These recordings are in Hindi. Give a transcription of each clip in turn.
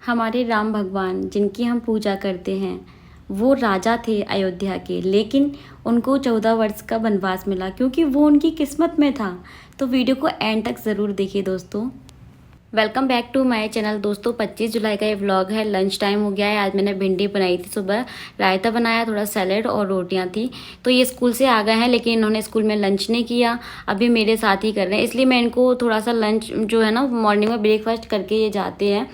हमारे राम भगवान जिनकी हम पूजा करते हैं वो राजा थे अयोध्या के, लेकिन उनको 14 वर्ष का वनवास मिला क्योंकि वो उनकी किस्मत में था। तो वीडियो को एंड तक ज़रूर देखिए दोस्तों। Welcome back to my channel. दोस्तों 25 जुलाई का ये व्लॉग है। लंच टाइम हो गया है। आज मैंने भिंडी बनाई थी, सुबह रायता बनाया, थोड़ा सैलेड और रोटियां थी। तो ये स्कूल से आ गए हैं लेकिन इन्होंने स्कूल में लंच नहीं किया, अभी मेरे साथ ही कर रहे हैं। इसलिए मैं इनको थोड़ा सा लंच जो है ना मॉर्निंग में ब्रेकफास्ट करके ये जाते हैं,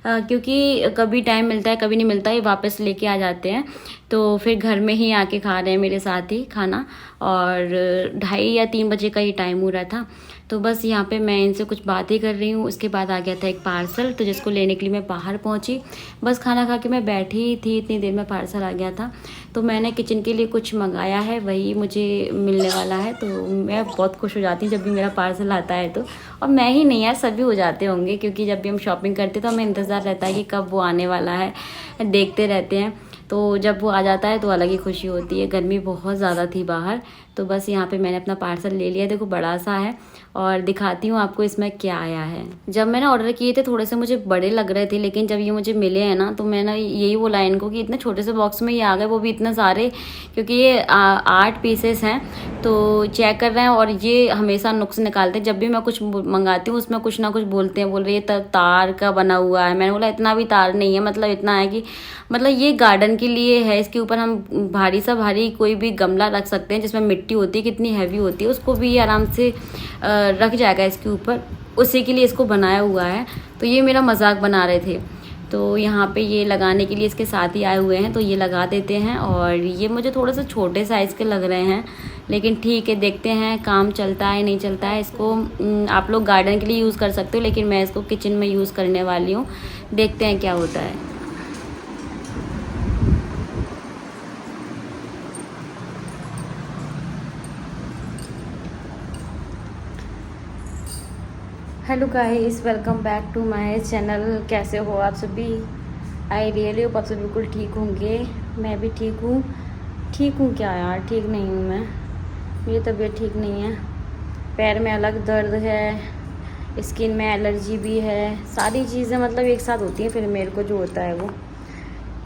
क्योंकि कभी टाइम मिलता है कभी नहीं मिलता, ये वापस लेके आ जाते हैं। तो फिर घर में ही आके खा रहे हैं मेरे साथ ही खाना। और 2:30 या 3 बजे का ही टाइम हो रहा था। तो बस यहाँ पे मैं इनसे कुछ बातें कर रही हूँ। उसके बाद आ गया था एक पार्सल, तो जिसको लेने के लिए मैं बाहर पहुँची। बस खाना खा के मैं बैठी ही थी, इतनी देर में पार्सल आ गया था। तो मैंने किचन के लिए कुछ मंगाया है, वही मुझे मिलने वाला है। तो मैं बहुत खुश हो जाती हूँ जब भी मेरा पार्सल आता है तो। और मैं ही नहीं यार, सभी हो जाते होंगे, क्योंकि जब भी हम शॉपिंग करते तो हमें इंतज़ार रहता है कि कब वो आने वाला है, देखते रहते हैं। तो जब वो आ जाता है तो अलग ही खुशी होती है। गर्मी बहुत ज़्यादा थी बाहर, तो बस यहाँ पे मैंने अपना पार्सल ले लिया। देखो बड़ा सा है और दिखाती हूँ आपको इसमें क्या आया है। जब मैंने ऑर्डर किए थे थोड़े से मुझे बड़े लग रहे थे, लेकिन जब ये मुझे मिले हैं ना तो मैंने यही बोला इनको कि इतने छोटे से बॉक्स में ये आ गए, वो भी इतने सारे, क्योंकि ये 8 पीसेस हैं। तो चेक कर रहे हैं और ये हमेशा नुक्स निकालते हैं। जब भी मैं कुछ मंगाती हूँ उसमें कुछ ना कुछ बोलते हैं, बोल रहे ये तार का बना हुआ है। मैंने बोला इतना भी तार नहीं है, मतलब इतना है कि मतलब ये गार्डन के लिए है। इसके ऊपर हम भारी सा भारी कोई भी गमला रख सकते हैं जिसमें मिट्टी होती है, कितनी हैवी होती है, उसको भी आराम से रख जाएगा इसके ऊपर, उसी के लिए इसको बनाया हुआ है। तो ये मेरा मजाक बना रहे थे। तो यहाँ पे ये लगाने के लिए इसके साथ ही आए हुए हैं, तो ये लगा देते हैं। और ये मुझे थोड़े से छोटे साइज़ के लग रहे हैं, लेकिन ठीक है, देखते हैं काम चलता है नहीं चलता है। इसको आप लोग गार्डन के लिए यूज़ कर सकते हो, लेकिन मैं इसको किचन में यूज़ करने वाली हूँ। देखते हैं क्या होता है। Hello guys, welcome back to my channel. कैसे हो आप सभी? आई रियली होप आप सब बिल्कुल ठीक होंगे। मैं भी ठीक हूँ। ठीक हूँ क्या यार, ठीक नहीं हूँ मैं, मेरी तबीयत ठीक नहीं है। पैर में अलग दर्द है, स्किन में एलर्जी भी है, सारी चीज़ें मतलब एक साथ होती हैं फिर मेरे को जो होता है वो।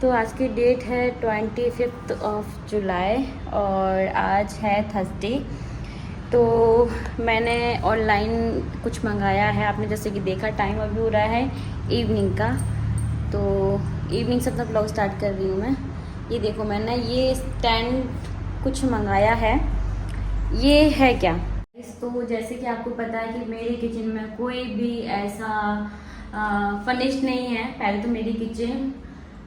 तो आज की डेट है 25 जुलाई और आज है थर्सडे। तो मैंने ऑनलाइन कुछ मंगाया है। आपने जैसे कि देखा, टाइम अभी हो रहा है इवनिंग का। तो इवनिंग से अपना ब्लॉग स्टार्ट कर रही हूँ मैं। ये देखो मैंने ये स्टैंड कुछ मंगाया है। ये है क्या? तो जैसे कि आपको पता है कि मेरे किचन में कोई भी ऐसा फर्निश्ड नहीं है। पहले तो मेरी किचन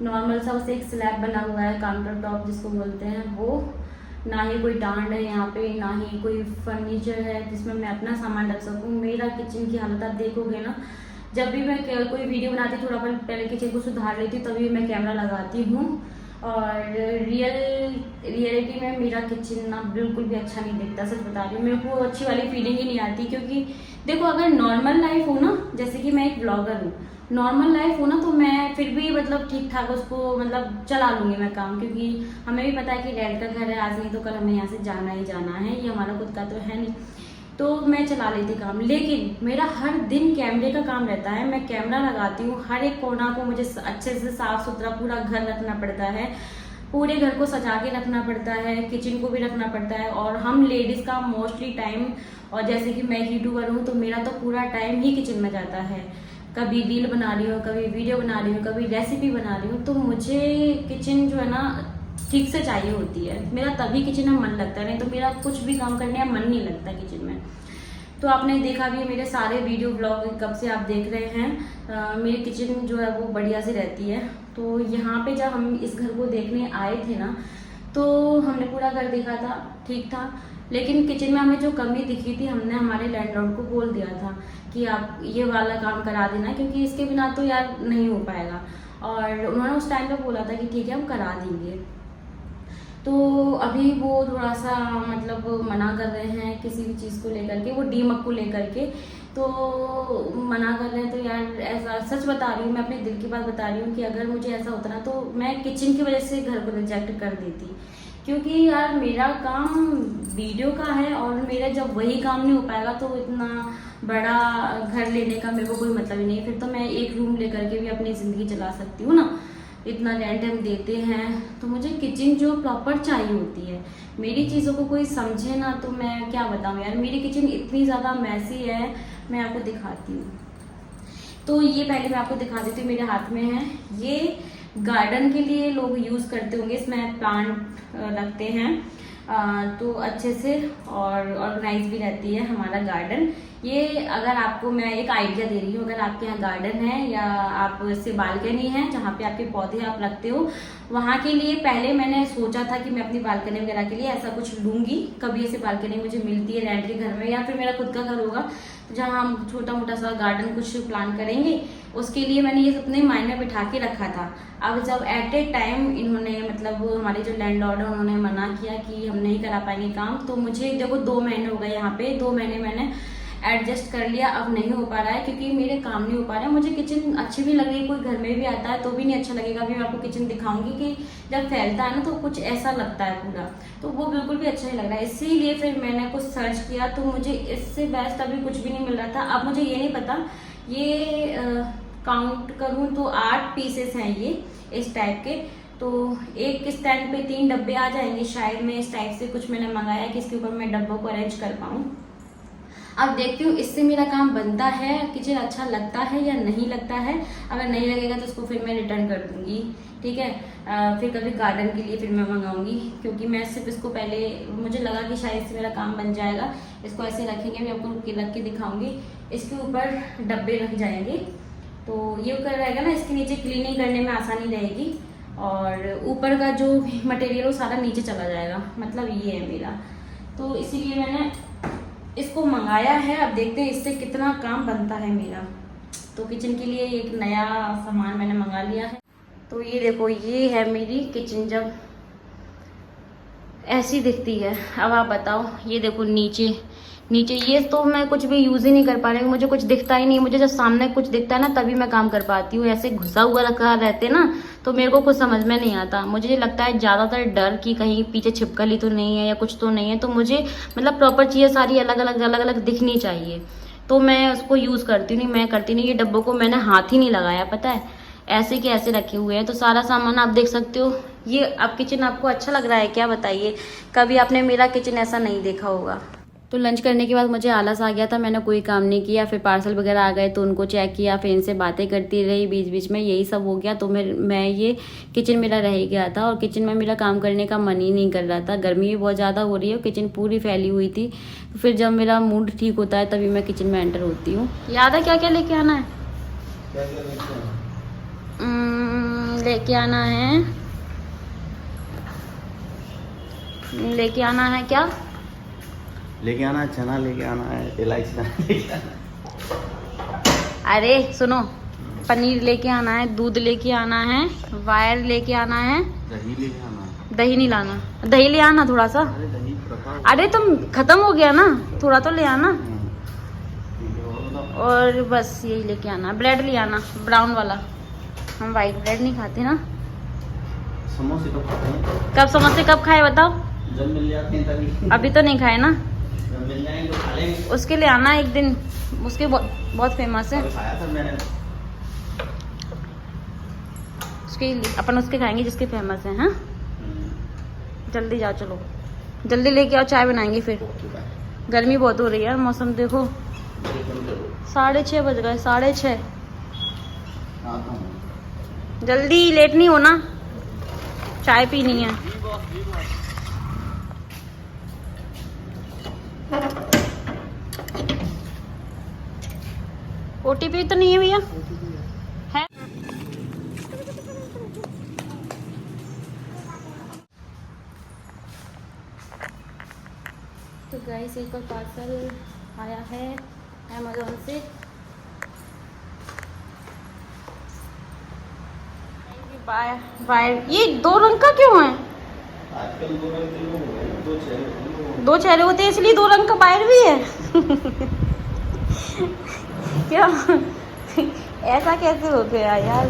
नॉर्मल सा, उसे एक स्लैब बना हुआ है, काउंटर टॉप जिसको बोलते हैं वो। ना ही कोई डांड है यहाँ पे, ना ही कोई फर्नीचर है जिसमें मैं अपना सामान रख सकूँ। मेरा किचन की हालत आप देखोगे ना, जब भी मैं कोई वीडियो बनाती हूँ थोड़ा पहले किचन को सुधार लेती हूँ, तभी मैं कैमरा लगाती हूँ। और रियलिटी में मेरा किचन ना बिल्कुल भी अच्छा नहीं दिखता, सच बता रही हूँ। मेरे को अच्छी वाली फीलिंग ही नहीं आती, क्योंकि देखो अगर नॉर्मल लाइफ हो ना, जैसे कि मैं एक ब्लॉगर हूँ, नॉर्मल लाइफ हो ना तो मैं फिर भी मतलब ठीक ठाक उसको मतलब चला लूँगी मैं काम, क्योंकि हमें भी पता है कि रेंट का घर है, आज नहीं तो कल हमें यहाँ से जाना ही जाना है, ये हमारा खुद का तो है नहीं। तो मैं चला लेती काम। लेकिन मेरा हर दिन कैमरे का काम रहता है। मैं कैमरा लगाती हूँ, हर एक कोना को मुझे अच्छे से साफ सुथरा पूरा घर रखना पड़ता है, पूरे घर को सजा के रखना पड़ता है, किचन को भी रखना पड़ता है। और हम लेडीज़ का मोस्टली टाइम, और जैसे कि मैं यूट्यूबर हूँ तो मेरा तो पूरा टाइम ही किचन में जाता है। कभी रील बना रही हूँ, कभी वीडियो बना रही हूँ, कभी रेसिपी बना रही हूँ। तो मुझे किचन जो है ना ठीक से चाहिए होती है, मेरा तभी किचन में मन लगता है, नहीं तो मेरा कुछ भी काम करने में मन नहीं लगता किचन में। तो आपने देखा भी मेरे सारे वीडियो ब्लॉग कब से आप देख रहे हैं, मेरी किचन जो है वो बढ़िया से रहती है। तो यहाँ पे जब हम इस घर को देखने आए थे ना, तो हमने पूरा घर देखा था, ठीक था। लेकिन किचन में हमें जो कमी दिखी थी, हमने हमारे लैंडलॉर्ड को बोल दिया था कि आप ये वाला काम करा देना, क्योंकि इसके बिना तो यार नहीं हो पाएगा। और उन्होंने उस टाइम पे बोला था कि ठीक है हम करा देंगे। तो अभी वो थोड़ा सा मतलब मना कर रहे हैं किसी भी चीज़ को लेकर के, वो डीमक को लेकर के तो मना कर रहे हैं। तो यार ऐसा सच बता रही हूँ, मैं अपने दिल की बात बता रही हूँ कि अगर मुझे ऐसा होता ना तो मैं किचन की वजह से घर को रिजेक्ट कर देती, क्योंकि यार मेरा काम वीडियो का है और मेरा जब वही काम नहीं हो पाएगा तो इतना बड़ा घर लेने का मेरे को कोई मतलब ही नहीं। फिर तो मैं एक रूम लेकर के भी अपनी ज़िंदगी चला सकती हूँ ना, इतना रेंट हम देते हैं। तो मुझे किचन जो प्रॉपर चाहिए होती है। मेरी चीज़ों को कोई समझे ना तो मैं क्या बताऊँ यार, मेरी किचन इतनी ज़्यादा मैसी है। मैं आपको दिखाती हूँ। तो ये पहले मैं आपको दिखा देती हूँ, मेरे हाथ में है ये गार्डन के लिए लोग यूज़ करते होंगे। इसमें प्लांट रखते हैं तो अच्छे से और ऑर्गेनाइज भी रहती है हमारा गार्डन। ये अगर आपको मैं एक आइडिया दे रही हूँ, अगर आपके यहाँ गार्डन है या आप से बालकनी है जहाँ पे आपके पौधे आप रखते हो, वहाँ के लिए पहले मैंने सोचा था कि मैं अपनी बालकनी वगैरह के लिए ऐसा कुछ लूँगी। कभी ऐसी बालकनी मुझे मिलती है रेंट के घर में या फिर मेरा खुद का घर होगा जहाँ हम छोटा मोटा सा गार्डन कुछ प्लान करेंगे, उसके लिए मैंने ये अपने माइंड में बिठा के रखा था। अब जब एट ए टाइम इन्होंने मतलब हमारे जो लैंडलॉर्ड है उन्होंने मना किया कि हम नहीं करा पाएंगे काम, तो मुझे देखो 2 महीने हो गए यहाँ पे, 2 महीने मैंने एडजस्ट कर लिया। अब नहीं हो पा रहा है क्योंकि मेरे काम नहीं हो पा रहा है। मुझे किचन अच्छी भी लग रही है, कोई घर में भी आता है तो भी नहीं अच्छा लगेगा। अभी मैं आपको किचन दिखाऊंगी कि जब फैलता है ना तो कुछ ऐसा लगता है पूरा, तो वो बिल्कुल भी अच्छा नहीं लग रहा है। इसीलिए फिर मैंने कुछ सर्च किया तो मुझे इससे बेस्ट अभी कुछ भी नहीं मिल रहा था। अब मुझे ये नहीं पता, ये काउंट करूँ तो 8 पीसेस हैं ये इस टाइप के। तो एक स्टैंड पे 3 डब्बे आ जाएंगे शायद। मैं इस टाइप से कुछ मैंने मंगाया कि इसके ऊपर मैं डब्बों को अरेंज कर पाऊँ। अब देखती हूँ इससे मेरा काम बनता है, किचन अच्छा लगता है या नहीं लगता है। अगर नहीं लगेगा तो इसको फिर मैं रिटर्न कर दूँगी, ठीक है। फिर कभी गार्डन के लिए फिर मैं मंगाऊंगी, क्योंकि मैं सिर्फ इसको पहले मुझे लगा कि शायद इससे मेरा काम बन जाएगा। इसको ऐसे रखेंगे, मैं आपको रख के दिखाऊंगी। इसके ऊपर डब्बे रख जाएंगे तो ये ऊपर रहेगा ना, इसके नीचे क्लीनिंग करने में आसानी रहेगी और ऊपर का जो मटेरियल वो सारा नीचे चला जाएगा। मतलब ये है मेरा, तो इसीलिए मैंने इसको मंगाया है। अब देखते हैं इससे कितना काम बनता है मेरा। तो किचन के लिए एक नया सामान मैंने मंगा लिया है। तो ये देखो, ये है मेरी किचन, जब ऐसी दिखती है। अब आप बताओ, ये देखो नीचे ये तो मैं कुछ भी यूज़ ही नहीं कर पा रही हूँ। मुझे कुछ दिखता ही नहीं। मुझे जब सामने कुछ दिखता है ना तभी मैं काम कर पाती हूँ। ऐसे घुसा हुआ रखा रहते ना तो मेरे को कुछ समझ में नहीं आता। मुझे ये लगता है ज़्यादातर डर कि कहीं पीछे छिपकली तो नहीं है या कुछ तो नहीं है। तो मुझे मतलब प्रॉपर चीज़ें सारी अलग अलग दिखनी चाहिए, तो मैं उसको यूज़ करती नहीं। मैं करती नहीं। ये डब्बों को मैंने हाथ ही नहीं लगाया, पता है, ऐसे के ऐसे रखे हुए हैं। तो सारा सामान आप देख सकते हो। ये अब किचन आपको अच्छा लग रहा है क्या, बताइए। कभी आपने मेरा किचन ऐसा नहीं देखा होगा। तो लंच करने के बाद मुझे आलस आ गया था, मैंने कोई काम नहीं किया। फिर पार्सल वगैरह आ गए तो उनको चेक किया, फिर इनसे बातें करती रही बीच बीच में, यही सब हो गया। तो मैं ये किचन मेरा रह गया था और किचन में मेरा काम करने का मन ही नहीं कर रहा था। गर्मी भी बहुत ज़्यादा हो रही है, किचन पूरी फैली हुई थी। तो फिर जब मेरा मूड ठीक होता है तभी मैं किचन में एंटर होती हूँ। याद है क्या क्या लेके आना है? लेके आना है क्या? लेके आना है चना, लेके आना है इलायची, लेके आना। अरे सुनो, पनीर लेके आना है, दूध लेके आना है, वायर लेके आना है, दही लेके आना है। दही नहीं लाना, दही ले आना थोड़ा सा। अरे दही अरे तुम खत्म हो गया ना, थोड़ा तो ले आना। और बस यही लेके आना। ब्रेड ले आना, ब्राउन वाला, हम वाइट ब्रेड नहीं खाते ना। समोसे कब खाते हैं? कब समोसे कब खाए बताओ? जब मिल जाते हैं तभी। अभी तो नहीं खाए ना, जब मिल जाएंगे तो खा लेंगे। उसके लिए आना एक दिन, उसके बहुत फेमस है। खाया था मैंने। उसके अपन उसके खाएंगे जिसके फेमस है। हाँ जल्दी जाओ, चलो जल्दी लेके आओ, चाय बनाएंगे। फिर गर्मी बहुत हो रही है, मौसम देखो 6:30 बज गए, 6:30। जल्दी, लेट नहीं होना, चाय पीनी है। ओटीपी तो नहीं है भैया? है। तो गाइस एक और पार्सल आया है अमेज़न से। वायर ये 2 रंग का क्यों है? आजकल 2 रंग के लोग हो गए, 2 चेहरे 2 चेहरे होते हैं इसलिए 2 रंग का वायर भी है। क्या ऐसा कैसे हो गया यार?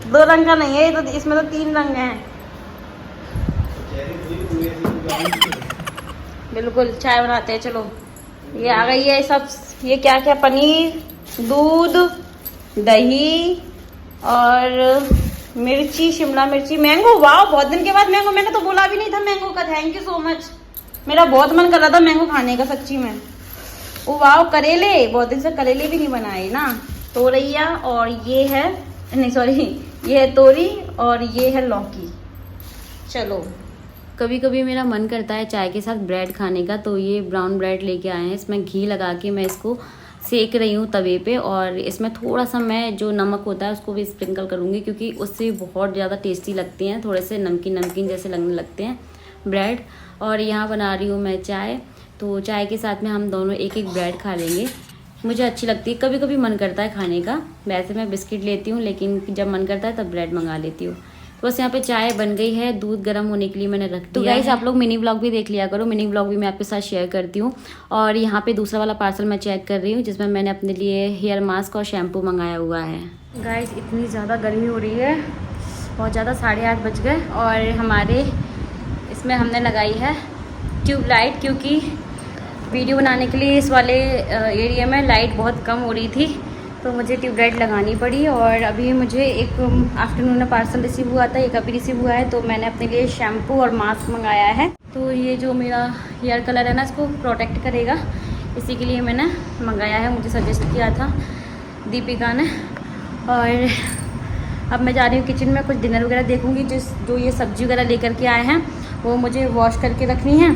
2 रंग का नहीं है ये तो, इसमें तो 3 रंग हैं। बिल्कुल चाय बनाते हैं। चलो ये आ गई है सब। ये क्या क्या, पनीर, दूध, दही और मिर्ची, शिमला मिर्ची, मैंगो। वाह, बहुत दिन के बाद मैंगो। मैंने तो बोला भी नहीं था मैंगो का। Thank you so much. मेरा बहुत मन कर रहा था मैंगो खाने का सच्ची में। ओ वाह, करेले, बहुत दिन से करेले भी नहीं बनाए ना। तोरैया, और ये है, नहीं सॉरी, ये है तोरी, और ये है लौकी। चलो, कभी कभी मेरा मन करता है चाय के साथ ब्रेड खाने का, तो ये ब्राउन ब्रेड लेके आए हैं। इसमें घी लगा के मैं इसको सेक रही हूँ तवे पे, और इसमें थोड़ा सा मैं जो नमक होता है उसको भी स्प्रिंकल करूँगी, क्योंकि उससे बहुत ज़्यादा टेस्टी लगती हैं। थोड़े से नमकीन नमकीन जैसे लगने लगते हैं ब्रेड। और यहाँ बना रही हूँ मैं चाय, तो चाय के साथ में हम दोनों एक एक ब्रेड खा लेंगे। मुझे अच्छी लगती है, कभी कभी मन करता है खाने का। वैसे मैं बिस्किट लेती हूँ, लेकिन जब मन करता है तब ब्रेड मंगा लेती हूँ। तो बस यहाँ पे चाय बन गई है, दूध गर्म होने के लिए मैंने रख दिया। तो गाइस, आप लोग मिनी ब्लॉग भी देख लिया करो। मिनी ब्लॉग भी मैं आपके साथ शेयर करती हूँ। और यहाँ पे दूसरा वाला पार्सल मैं चेक कर रही हूँ, जिसमें मैंने अपने लिए हेयर मास्क और शैम्पू मंगाया हुआ है। गाइस, इतनी ज़्यादा गर्मी हो रही है, बहुत ज़्यादा। 8:30 बज गए, और हमारे इसमें हमने लगाई है ट्यूबलाइट, क्योंकि वीडियो बनाने के लिए इस वाले एरिया में लाइट बहुत कम हो रही थी, तो मुझे ट्यूबलाइट लगानी पड़ी। और अभी मुझे एक आफ्टरनून में पार्सल रिसीव हुआ था, एक अभी रिसीव हुआ है, तो मैंने अपने लिए शैम्पू और मास्क मंगाया है। तो ये जो मेरा हेयर कलर है ना, इसको प्रोटेक्ट करेगा, इसी के लिए मैंने मंगाया है। मुझे सजेस्ट किया था दीपिका ने। और अब मैं जा रही हूँ किचन में, कुछ डिनर वगैरह देखूँगी। जो ये सब्ज़ी वगैरह लेकर के आए हैं वो मुझे वॉश करके रखनी है।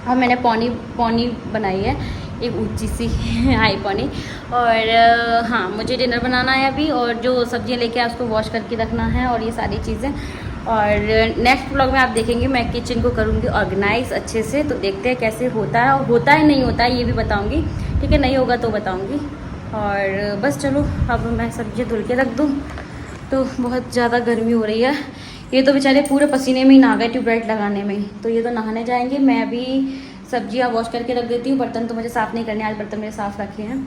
और मैंने पौनी बनाई है, एक ऊंची सी हाई पौनी। और हाँ, मुझे डिनर बनाना है अभी, और जो सब्जियां लेके आए उसको वॉश करके रखना है, और ये सारी चीज़ें। और नेक्स्ट व्लॉग में आप देखेंगे मैं किचन को करूँगी ऑर्गेनाइज अच्छे से। तो देखते हैं कैसे होता है, और होता है नहीं होता है ये भी बताऊँगी। ठीक है, नहीं होगा तो बताऊँगी। और बस चलो, अब मैं सब्जियाँ धुल के रख दूँ। तो बहुत ज़्यादा गर्मी हो रही है। ये तो बेचारे पूरे पसीने में ही नहा गए ट्यूबलाइट लगाने में ही। तो ये तो नहाने जाएंगे। मैं अभी सब्जियां वॉश करके रख देती हूँ। बर्तन तो मुझे साफ़ नहीं करने, आज बर्तन मेरे साफ़ रखे हैं।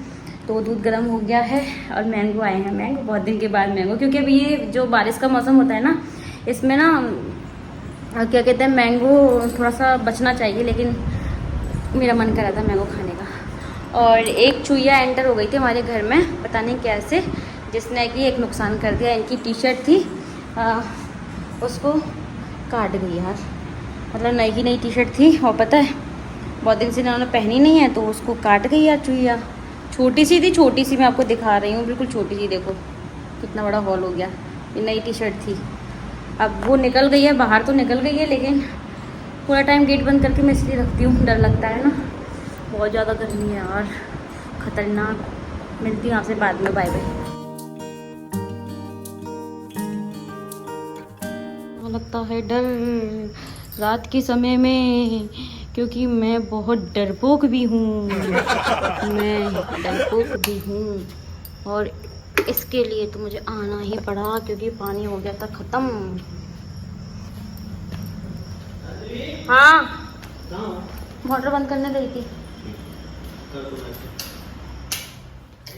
तो दूध गर्म हो गया है, और मैंगो आए हैं। मैंगो बहुत दिन के बाद मैंगो, क्योंकि अभी ये जो बारिश का मौसम होता है ना, इसमें ना क्या कहते हैं, मैंगो थोड़ा सा बचना चाहिए। लेकिन मेरा मन कर रहा था मैंगो खाने का। और एक चूहिया एंटर हो गई थी हमारे घर में, पता नहीं कैसे, जिसने कि एक नुकसान कर दिया। इनकी टी शर्ट थी, उसको काट गई यार। मतलब नई की नई टी शर्ट थी, और पता है बहुत दिन से इन्होंने पहनी नहीं है, तो उसको काट गई यार चूहिया। छोटी सी थी, छोटी सी, मैं आपको दिखा रही हूँ, बिल्कुल छोटी सी। देखो कितना बड़ा हॉल हो गया। ये नई टी शर्ट थी, अब वो निकल गई है बाहर, तो निकल गई है, लेकिन पूरा टाइम गेट बंद करके मैं इसलिए रखती हूँ, डर लगता है ना। बहुत ज़्यादा गर्मी है यार, ख़तरनाक। मिलती हूँ आपसे बाद में, बाय बाय। लगता है डर रात के समय में, क्योंकि मैं बहुत डरपोक भी हूँ। मैं डरपोक भी हूँ, और इसके लिए तो मुझे आना ही पड़ा, क्योंकि पानी हो गया था ख़त्म। हाँ, मोटर बंद करने गई थी।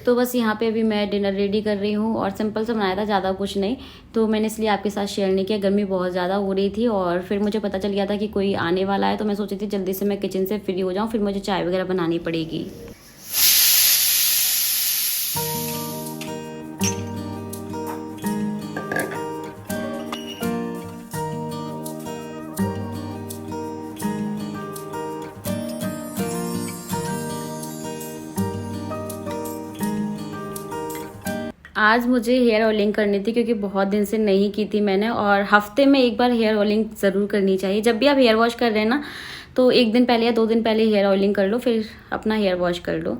तो बस यहाँ पे अभी मैं डिनर रेडी कर रही हूँ, और सिंपल सा बनाया था, ज़्यादा कुछ नहीं। तो मैंने इसलिए आपके साथ शेयर नहीं किया, गर्मी बहुत ज़्यादा हो रही थी। और फिर मुझे पता चल गया था कि कोई आने वाला है, तो मैं सोची थी जल्दी से मैं किचन से फ्री हो जाऊँ, फिर मुझे चाय वगैरह बनानी पड़ेगी। आज मुझे हेयर ऑयलिंग करनी थी, क्योंकि बहुत दिन से नहीं की थी मैंने। और हफ्ते में एक बार हेयर ऑयलिंग ज़रूर करनी चाहिए। जब भी आप हेयर वॉश कर रहे हैं ना, तो 1 दिन पहले या 2 दिन पहले हेयर ऑयलिंग कर लो, फिर अपना हेयर वॉश कर लो।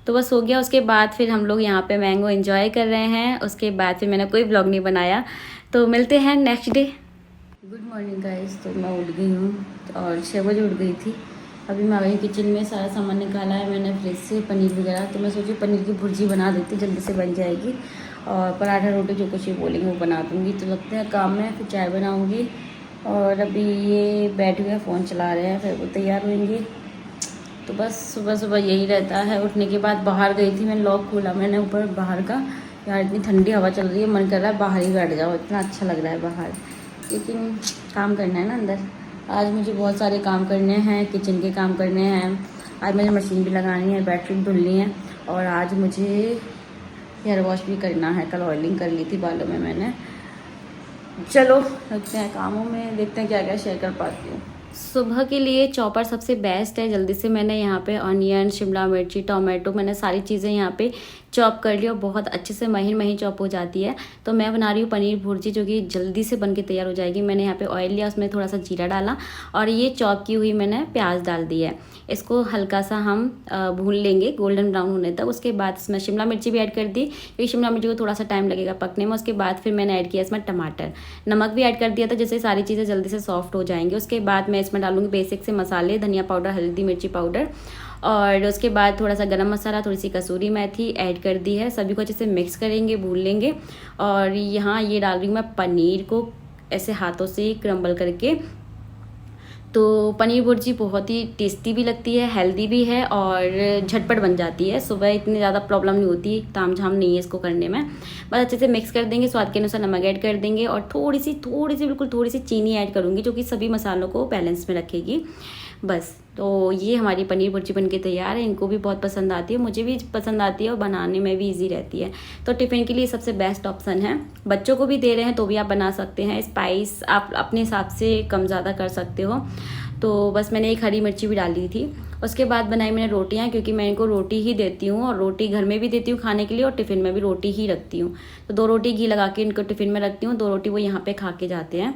तो बस हो गया। उसके बाद फिर हम लोग यहाँ पे मैंगो एंजॉय कर रहे हैं। उसके बाद फिर मैंने कोई ब्लॉग नहीं बनाया। तो मिलते हैं next day. Good morning guys. तो मैं उठ गई हूँ, और 6 बजे उठ गई थी। अभी मैं आ गई किचन में, सारा सामान निकाला है मैंने फ्रिज से, पनीर वगैरह। तो मैं सोची पनीर की भुर्जी बना देती, जल्दी से बन जाएगी। और पराठा रोटी जो कुछ ये बोलेंगे वो बना दूँगी। तो लगते हैं काम में, फिर चाय बनाऊँगी। और अभी ये बैठे हुए फ़ोन चला रहे हैं, फिर वो तैयार होंगे। तो बस सुबह सुबह यही रहता है। उठने के बाद बाहर गई थी, मैंने लॉक खोला मैंने ऊपर बाहर का। यार इतनी ठंडी हवा चल रही है, मन कर रहा है बाहर ही बैठ जाओ, इतना अच्छा लग रहा है बाहर। लेकिन काम करना है ना अंदर, आज मुझे बहुत सारे काम करने हैं, किचन के काम करने हैं। आज मुझे मशीन भी लगानी है, बेडशीट धुलनी है और आज मुझे हेयर वॉश भी करना है। कल ऑयलिंग कर ली थी बालों में मैंने। चलो लगते हैं कामों में, देखते हैं क्या क्या शेयर कर पाती हूँ। सुबह के लिए चॉपर सबसे बेस्ट है। जल्दी से मैंने यहाँ पे ऑनियन, शिमला मिर्ची, टोमेटो, मैंने सारी चीज़ें यहाँ पे चॉप कर ली और बहुत अच्छे से महीन महीन चॉप हो जाती है। तो मैं बना रही हूँ पनीर भुर्जी, जो कि जल्दी से बन के तैयार हो जाएगी। मैंने यहाँ पे ऑयल लिया, उसमें थोड़ा सा जीरा डाला और ये चॉप की हुई मैंने प्याज डाल दी है। इसको हल्का सा हम भून लेंगे गोल्डन ब्राउन होने तक। उसके बाद इसमें शिमला मिर्ची भी ऐड कर दी, क्योंकि शिमला मिर्ची को थोड़ा सा टाइम लगेगा पकने में। उसके बाद फिर मैंने ऐड किया इसमें टमाटर, नमक भी ऐड कर दिया था, जिससे सारी चीज़ें जल्दी से सॉफ्ट हो जाएंगी। उसके बाद मैं इसमें डालूंगी बेसिक से मसाले, धनिया पाउडर, हल्दी मिर्ची पाउडर और उसके बाद थोड़ा सा गरम मसाला, थोड़ी सी कसूरी मेथी ऐड कर दी है। सभी को अच्छे से मिक्स करेंगे, भून लेंगे। और यहाँ ये डाल रही हूँ मैं पनीर को ऐसे हाथों से क्रम्बल करके। तो पनीर भुर्जी बहुत ही टेस्टी भी लगती है, हेल्दी भी है और झटपट बन जाती है। सुबह इतनी ज़्यादा प्रॉब्लम नहीं होती, तामझाम नहीं है इसको करने में। बस अच्छे से मिक्स कर देंगे, स्वाद के अनुसार नमक ऐड कर देंगे और थोड़ी सी बिल्कुल थोड़ी सी चीनी ऐड करूँगी, जो कि सभी मसालों को बैलेंस में रखेगी। बस तो ये हमारी पनीर भुर्जी बनके तैयार है। इनको भी बहुत पसंद आती है, मुझे भी पसंद आती है और बनाने में भी इजी रहती है। तो टिफ़िन के लिए सबसे बेस्ट ऑप्शन है। बच्चों को भी दे रहे हैं तो भी आप बना सकते हैं। स्पाइस आप अपने हिसाब से कम ज़्यादा कर सकते हो। तो बस मैंने एक हरी मिर्ची भी डाली थी। उसके बाद बनाई मैंने रोटियां, क्योंकि मैं इनको रोटी ही देती हूँ और रोटी घर में भी देती हूँ खाने के लिए और टिफ़िन में भी रोटी ही रखती हूँ। तो 2 रोटी घी लगा के इनको टिफ़िन में रखती हूँ, 2 रोटी वो यहाँ पे खा के जाते हैं।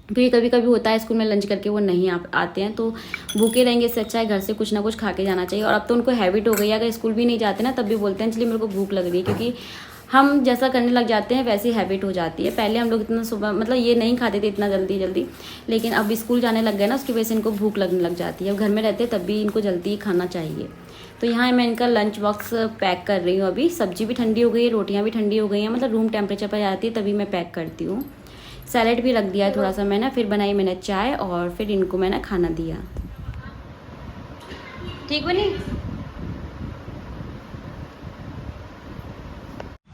क्योंकि कभी कभी होता है स्कूल में लंच करके वो नहीं आते हैं, तो भूखे रहेंगे, इससे अच्छा है घर से कुछ ना कुछ खा के जाना चाहिए। और अब तो उनको हैबिट हो गई है, अगर स्कूल भी नहीं जाते ना तब भी बोलते हैं चलिए मेरे को भूख लग रही है, क्योंकि हम जैसा करने लग जाते हैं वैसी हैबिट हो जाती है। पहले हम लोग इतना सुबह मतलब ये नहीं खाते थे इतना जल्दी, लेकिन अब स्कूल जाने लग गए ना, उसकी वजह से इनको भूख लगने लग जाती है। अब घर में रहते तब भी इनको जल्दी खाना चाहिए। तो यहाँ मैं इनका लंच बॉक्स पैक कर रही हूँ। अभी सब्जी भी ठंडी हो गई है, रोटियाँ भी ठंडी हो गई हैं, मतलब रूम टेम्परेचर पर जाती है तभी मैं पैक करती हूँ। सैलेड भी रख दिया है थोड़ा सा मैंने, फिर बनाई मैंने चाय और फिर इनको मैंने खाना दिया। ठीक बनी।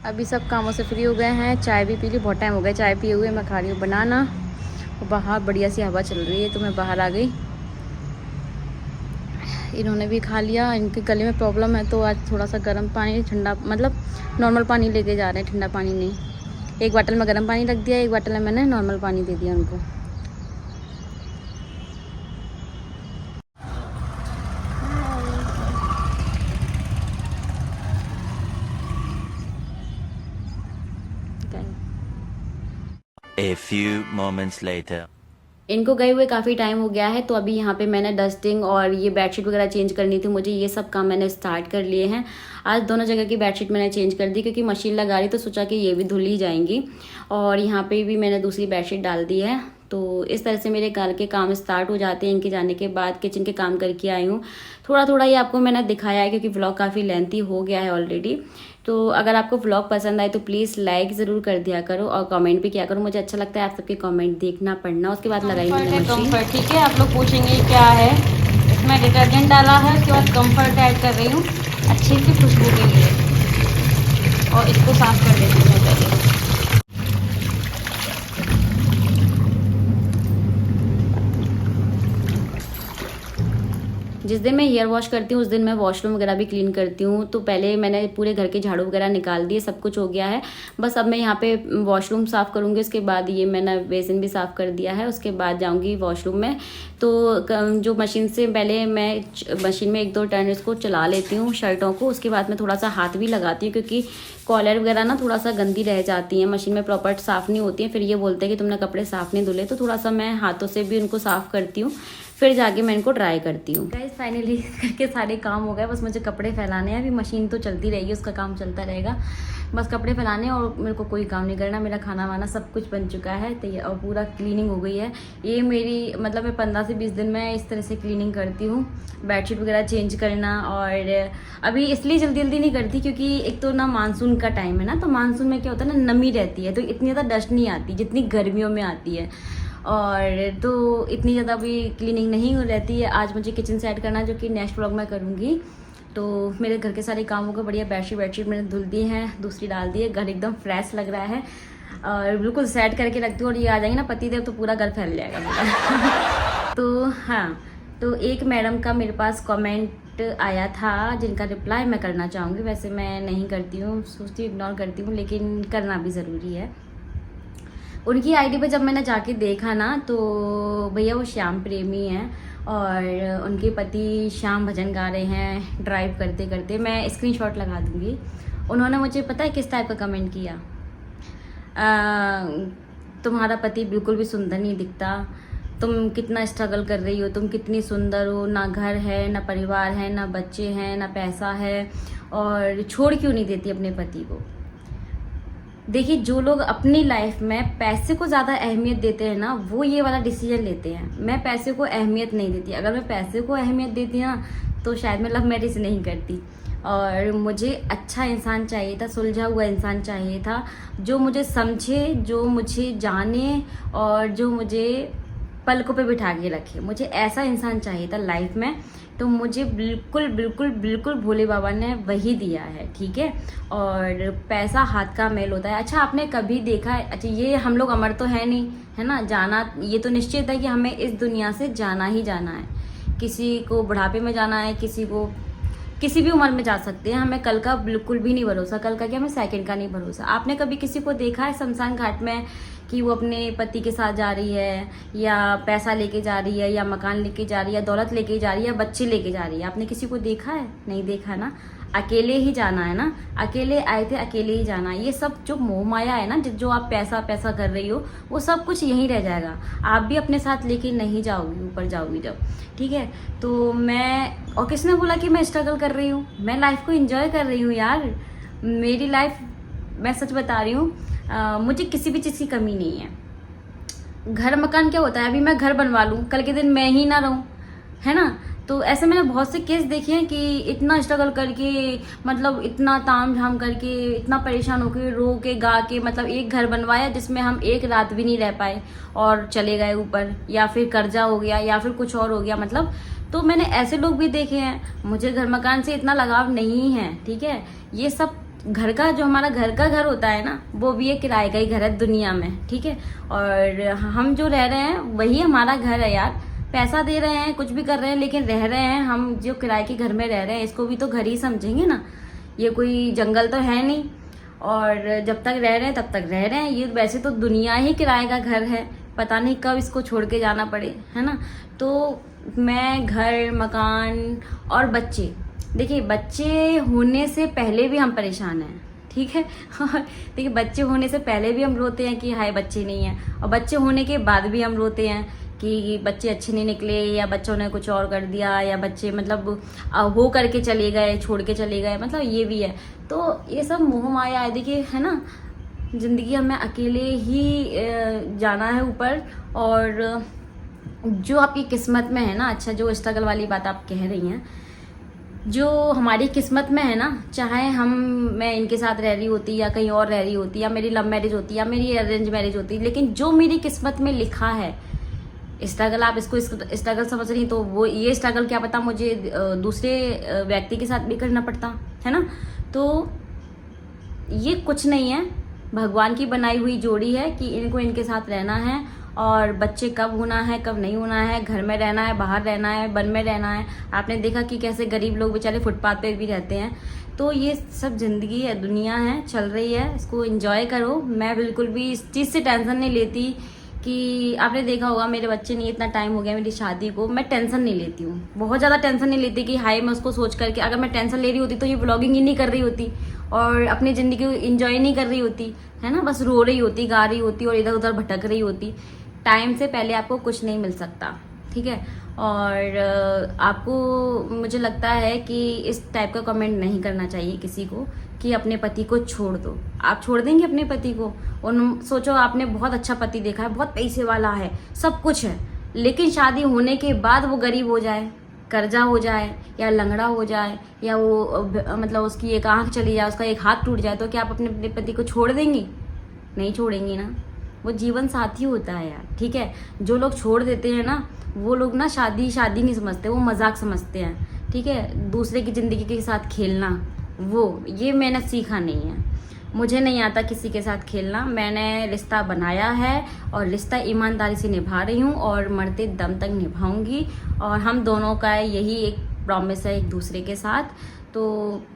अभी सब कामों से फ्री हो गए हैं, चाय भी पी ली, बहुत टाइम हो गया चाय पिए हुए। मैं खा रही हूँ बनाना और बाहर बढ़िया सी हवा चल रही है तो मैं बाहर आ गई। इन्होंने भी खा लिया। इनके गले में प्रॉब्लम है तो आज थोड़ा सा गर्म पानी, ठंडा मतलब नॉर्मल पानी लेके जा रहे हैं, ठंडा पानी नहीं। एक बोतल में गर्म पानी रख दिया, एक बोतल में मैंने नॉर्मल पानी दे दिया उनको। A few moments later. इनको गए हुए काफ़ी टाइम हो गया है, तो अभी यहाँ पे मैंने डस्टिंग और ये बेडशीट वगैरह चेंज करनी थी मुझे, ये सब काम मैंने स्टार्ट कर लिए हैं। आज दोनों जगह की बेडशीट मैंने चेंज कर दी, क्योंकि मशीन लगा रही तो सोचा कि ये भी धुल ही जाएंगी। और यहाँ पे भी मैंने दूसरी बेडशीट डाल दी है। तो इस तरह से मेरे घर के काम स्टार्ट हो जाते हैं। इनके जाने के बाद किचन के काम करके आई हूँ। थोड़ा थोड़ा ये आपको मैंने दिखाया है, क्योंकि व्लॉग काफ़ी लेंथी हो गया है ऑलरेडी। तो अगर आपको व्लॉग पसंद आए तो प्लीज़ लाइक ज़रूर कर दिया करो और कमेंट भी किया करो, मुझे अच्छा लगता है आप सबके कमेंट देखना पढ़ना। उसके बाद लगाई मैंने मशीन। ठीक है, आप लोग पूछेंगे क्या है, इसमें डिटर्जेंट डाला है, उसके बाद कम्फर्ट ऐड कर रही हूँ अच्छी सी खुशबू के लिए और इसको साफ कर देती हूँ पहले। जिस दिन मैं हेयर वॉश करती हूँ उस दिन मैं वॉशरूम वगैरह भी क्लीन करती हूँ। तो पहले मैंने पूरे घर के झाड़ू वगैरह निकाल दिए, सब कुछ हो गया है। बस अब मैं यहाँ पे वॉशरूम साफ़ करूँगी। उसके बाद ये मैंने बेसिन भी साफ़ कर दिया है। उसके बाद जाऊँगी वॉशरूम में। तो जो मशीन से पहले मैं मशीन में 1-2 टर्न इसको चला लेती हूँ शर्टों को। उसके बाद मैं थोड़ा सा हाथ भी लगाती हूँ, क्योंकि कॉलर वगैरह ना थोड़ा सा गंदी रह जाती हैं, मशीन में प्रॉपर साफ़ नहीं होती हैं। फिर ये बोलते हैं कि तुमने कपड़े साफ़ नहीं धुले, तो थोड़ा सा मैं हाथों से भी उनको साफ़ करती हूँ, फिर जाके मैं इनको ड्राई करती हूँ। गाइस फाइनली करके सारे काम हो गए, बस मुझे कपड़े फैलाने हैं। अभी मशीन तो चलती रहेगी, उसका काम चलता रहेगा, बस कपड़े फैलाने और मेरे को कोई काम नहीं करना। मेरा खाना वाना सब कुछ बन चुका है तैयार और पूरा क्लीनिंग हो गई है। ये मेरी मतलब मैं 15 से 20 दिन में इस तरह से क्लीनिंग करती हूँ। बेडशीट वगैरह चेंज करना, और अभी इसलिए जल्दी नहीं करती क्योंकि एक तो ना मानसून का टाइम है ना, तो मानसून में क्या होता है ना, नमी रहती है, तो इतनी ज़्यादा डस्ट नहीं आती जितनी गर्मियों में आती है। और तो इतनी ज़्यादा अभी क्लीनिंग नहीं हो रहती है। आज मुझे किचन सेट करना, जो कि नेक्स्ट व्लॉग में करूँगी। तो मेरे घर के सारे कामों को बढ़िया बेडशीट मैंने धुल दी हैं, दूसरी डाल दी है। घर एकदम फ्रेश लग रहा है और बिल्कुल सेट करके रखती हूँ। और ये आ जाएंगे ना पति देव तो पूरा घर फैल जाएगा मेरा। तो हाँ, तो एक मैडम का मेरे पास कमेंट आया था जिनका रिप्लाई मैं करना चाहूँगी। वैसे मैं नहीं करती हूँ, सोचती हूँ इग्नोर करती हूँ, लेकिन करना भी ज़रूरी है। उनकी आईडी पे जब मैंने जाके देखा ना, तो भैया वो श्याम प्रेमी हैं और उनके पति श्याम भजन गा रहे हैं ड्राइव करते करते। मैं स्क्रीनशॉट लगा दूँगी। उन्होंने मुझे पता है किस टाइप का कमेंट किया, तुम्हारा पति बिल्कुल भी सुंदर नहीं दिखता, तुम कितना स्ट्रगल कर रही हो, तुम कितनी सुंदर हो, ना घर है, ना परिवार है, ना बच्चे हैं, ना पैसा है, और छोड़ क्यों नहीं देती अपने पति को। देखिए, जो लोग अपनी लाइफ में पैसे को ज़्यादा अहमियत देते हैं ना, वो ये वाला डिसीजन लेते हैं। मैं पैसे को अहमियत नहीं देती। अगर मैं पैसे को अहमियत देती ना, तो शायद मैं लव मैरिज नहीं करती। और मुझे अच्छा इंसान चाहिए था, सुलझा हुआ इंसान चाहिए था, जो मुझे समझे, जो मुझे जाने और जो मुझे पलकों पे बिठा के रखे। मुझे ऐसा इंसान चाहिए था लाइफ में। तो मुझे बिल्कुल बिल्कुल बिल्कुल भोले बाबा ने वही दिया है, ठीक है। और पैसा हाथ का मैल होता है। अच्छा, आपने कभी देखा है, अच्छा ये हम लोग अमर तो है नहीं, है ना, जाना ये तो निश्चित है कि हमें इस दुनिया से जाना ही जाना है। किसी को बुढ़ापे में जाना है, किसी को किसी भी उम्र में जा सकते हैं। हमें कल का बिल्कुल भी नहीं भरोसा, कल का क्या, हमें सेकंड का नहीं भरोसा। आपने कभी किसी को देखा है शमशान घाट में कि वो अपने पति के साथ जा रही है, या पैसा लेके जा रही है, या मकान लेके जा रही है, दौलत लेके जा रही है, या बच्चे लेके जा रही है? आपने किसी को देखा है? नहीं देखा ना। अकेले ही जाना है ना, अकेले आए थे, अकेले ही जाना है। ये सब जो मोह माया है ना, जो आप पैसा पैसा कर रही हो, वो सब कुछ यहीं रह जाएगा। आप भी अपने साथ लेके नहीं जाओगी, ऊपर जाओगी जब, ठीक है। तो मैं, और किसने बोला कि मैं स्ट्रगल कर रही हूँ? मैं लाइफ को एंजॉय कर रही हूँ यार। मेरी लाइफ, मैं सच बता रही हूँ, मुझे किसी भी चीज़ की कमी नहीं है। घर मकान क्या होता है, अभी मैं घर बनवा लूँ, कल के दिन मैं ही ना रहूँ, है ना। तो ऐसे मैंने बहुत से केस देखे हैं कि इतना स्ट्रगल करके, मतलब इतना ताम झाम करके, इतना परेशान होकर, रो के गा के, मतलब एक घर बनवाया जिसमें हम एक रात भी नहीं रह पाए और चले गए ऊपर, या फिर कर्जा हो गया, या फिर कुछ और हो गया, मतलब। तो मैंने ऐसे लोग भी देखे हैं। मुझे घर मकान से इतना लगाव नहीं है, ठीक है। ये सब घर का, जो हमारा घर का घर होता है ना, वो भी एक किराए का ही घर है दुनिया में, ठीक है। और हम जो रह रहे हैं वही हमारा घर है यार। पैसा दे रहे हैं, कुछ भी कर रहे हैं, लेकिन रह रहे हैं हम जो किराए के घर में रह रहे हैं, इसको भी तो घर ही समझेंगे ना। ये कोई जंगल तो है नहीं। और जब तक रह रहे हैं तब तक रह रहे हैं। ये वैसे तो दुनिया ही किराए का घर है, पता नहीं कब इसको छोड़ के जाना पड़े, है ना। तो मैं घर मकान और बच्चे, देखिए बच्चे होने से पहले भी हम परेशान हैं, ठीक है। और देखिए, बच्चे होने से पहले भी हम रोते हैं कि हाय बच्चे नहीं हैं, और बच्चे होने के बाद भी हम रोते हैं कि बच्चे अच्छे नहीं निकले, या बच्चों ने कुछ और कर दिया, या बच्चे मतलब हो करके चले गए, छोड़ के चले गए, मतलब ये भी है। तो ये सब मोह माया है, देखिए, है ना। जिंदगी हमें अकेले ही जाना है ऊपर। और जो आपकी किस्मत में है ना, अच्छा जो स्ट्रगल वाली बात आप कह रही हैं, जो हमारी किस्मत में है ना, चाहे मैं इनके साथ रह रही होती, या कहीं और रह रही होती, या मेरी लव मैरिज होती, या मेरी अरेंज मैरिज होती, लेकिन जो मेरी किस्मत में लिखा है, स्ट्रगल आप इसको स्ट्रगल समझ रही, तो वो ये स्ट्रगल क्या पता मुझे दूसरे व्यक्ति के साथ भी करना पड़ता, है ना। तो ये कुछ नहीं है, भगवान की बनाई हुई जोड़ी है कि इनको इनके साथ रहना है। और बच्चे कब होना है, कब नहीं होना है, घर में रहना है, बाहर रहना है, वन में रहना है। आपने देखा कि कैसे गरीब लोग बेचारे फुटपाथ पे भी रहते हैं। तो ये सब जिंदगी है, दुनिया है, चल रही है, इसको एंजॉय करो। मैं बिल्कुल भी इस चीज़ से टेंशन नहीं लेती कि आपने देखा होगा मेरे बच्चे नहीं, इतना टाइम हो गया मेरी शादी को, मैं टेंशन नहीं लेती हूँ, बहुत ज़्यादा टेंशन नहीं लेती कि हाय मैं उसको सोच करके, अगर मैं टेंशन ले रही होती तो ये व्लॉगिंग ही नहीं कर रही होती और अपनी ज़िंदगी को एंजॉय नहीं कर रही होती, है ना। बस रो रही होती, गा रही होती और इधर उधर भटक रही होती। टाइम से पहले आपको कुछ नहीं मिल सकता, ठीक है। और आपको, मुझे लगता है कि इस टाइप का कमेंट नहीं करना चाहिए किसी को कि अपने पति को छोड़ दो। आप छोड़ देंगे अपने पति को? सोचो आपने बहुत अच्छा पति देखा है, बहुत पैसे वाला है, सब कुछ है, लेकिन शादी होने के बाद वो गरीब हो जाए, कर्जा हो जाए, या लंगड़ा हो जाए, या वो मतलब उसकी एक आंख चली जाए, उसका एक हाथ टूट जाए, तो क्या आप अपने पति को छोड़ देंगी? नहीं छोड़ेंगी ना। वो जीवन साथी होता है यार, ठीक है। जो लोग छोड़ देते हैं ना, वो लोग ना शादी नहीं समझते, वो मजाक समझते हैं, ठीक है। दूसरे की जिंदगी के साथ खेलना, वो ये मैंने सीखा नहीं है। मुझे नहीं आता किसी के साथ खेलना। मैंने रिश्ता बनाया है और रिश्ता ईमानदारी से निभा रही हूँ और मरते दम तक निभाऊंगी। और हम दोनों का यही एक प्रॉमिस है एक दूसरे के साथ। तो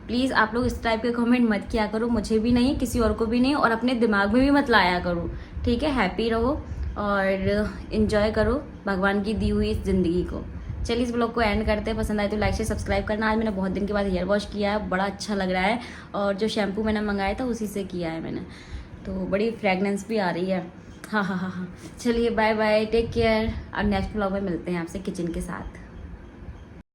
प्लीज़ आप लोग इस टाइप के कमेंट मत किया करो, मुझे भी नहीं, किसी और को भी नहीं, और अपने दिमाग में भी मत लाया करो, ठीक है। हैप्पी रहो और इन्जॉय करो भगवान की दी हुई इस ज़िंदगी को। चलिए इस ब्लॉग को एंड करते हैं। पसंद आए तो लाइक से सब्सक्राइब करना। आज मैंने बहुत दिन के बाद हेयर वॉश किया है, बड़ा अच्छा लग रहा है, और जो शैम्पू मैंने मंगाया था उसी से किया है मैंने, तो बड़ी फ्रेगनेंस भी आ रही है। हाँ हाँ हाँ हाँ, चलिए बाय बाय, टेक केयर। और नेक्स्ट ब्लॉग में मिलते हैं आपसे किचन के साथ।